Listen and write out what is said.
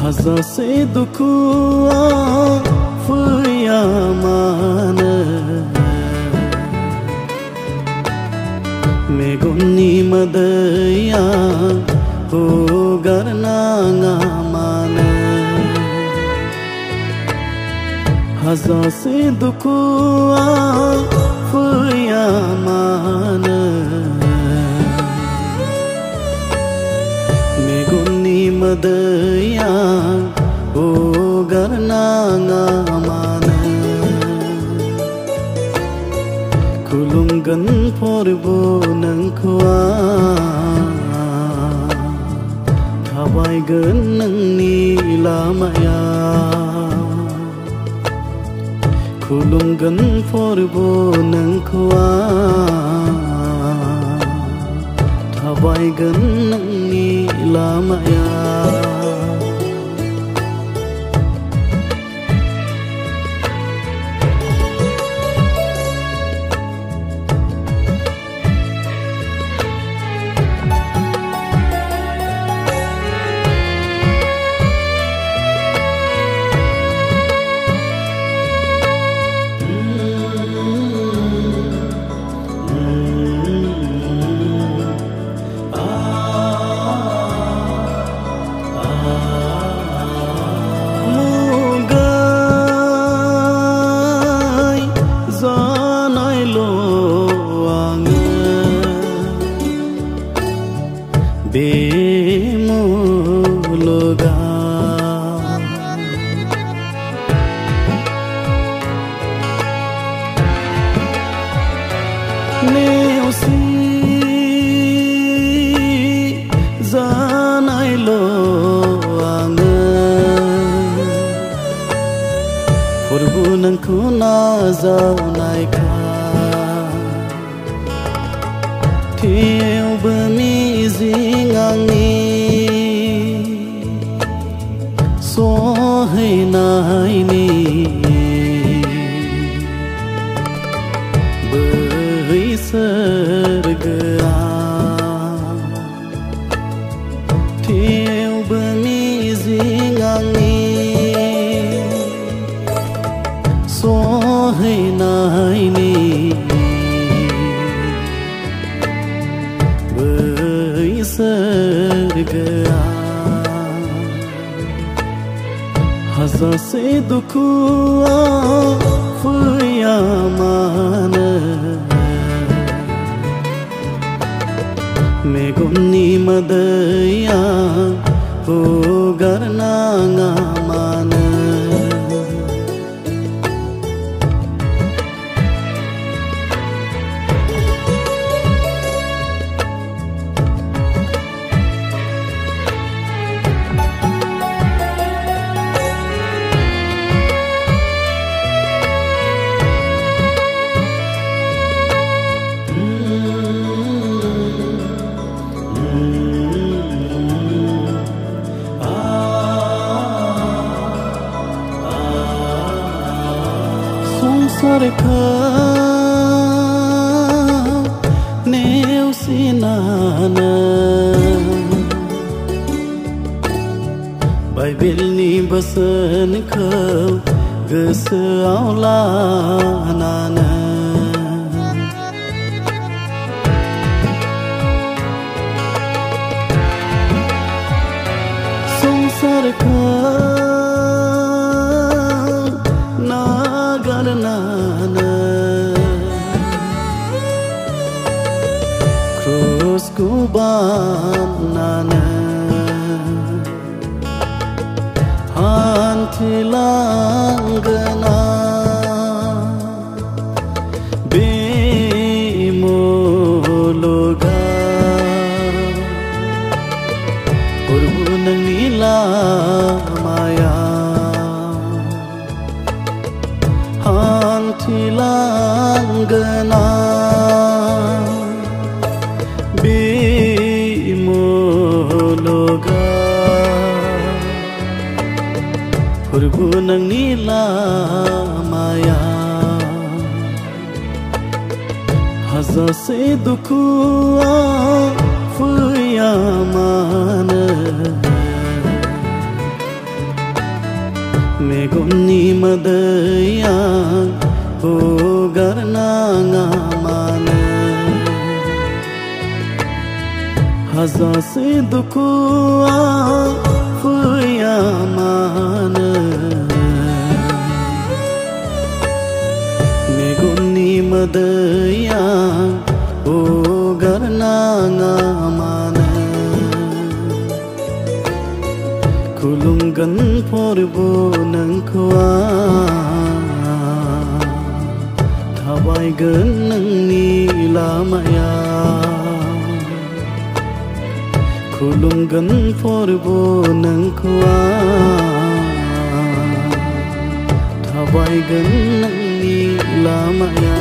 हाजासे दुखुआ फैया मानो मेगननि मोदैया हुगारनाङा मानो हाजासे दुखुआ फैया मानो मेगननि मोदैया हुगारनाङा मानो खुलुमगोन प्रभु नोंखौ थाबायगोन नोंनि लामाया खुलुमगोन प्रभु नोंखौ थाबायगोन नोंनि लामाया बेमुलुगा नेवसि जानायल' आङो प्रभु नोंखौ नाजावनायखा थेवबो मिजिं आंनि सहैनायनि बै सोरगोआ थेवबो मिजिं आंनि सहैनायनि सोरगोआ हाजासे दुखुआ फैया मानो मेगननि मोदैया हुगारनाङा मानो संसारखौ नेवसिनानै बाइबेलनि बोसोनखौ गोसोआव लानानै संसारखौ नागारनानै क्रुसखौ बाननानै हान्थिलांगोन बे मुलुगा प्रभु नोंनि लामाया हान्थिलांगोन बे मुलुगा प्रभु नोंनि लामाया हाजासे दुखुआ फैया मानो मेगननि मोदैया हुगारनाङा मानो हाजासे दुखुआ फैया मानो मेगननि मोदैया हुगारनाङा मानो खुलुमगोन फोरबो नोंखौ थाबायगोन नोंनि लामाया खुलुमगोन फोरबो नोंखौ थाबायगोन नोंनि लामाया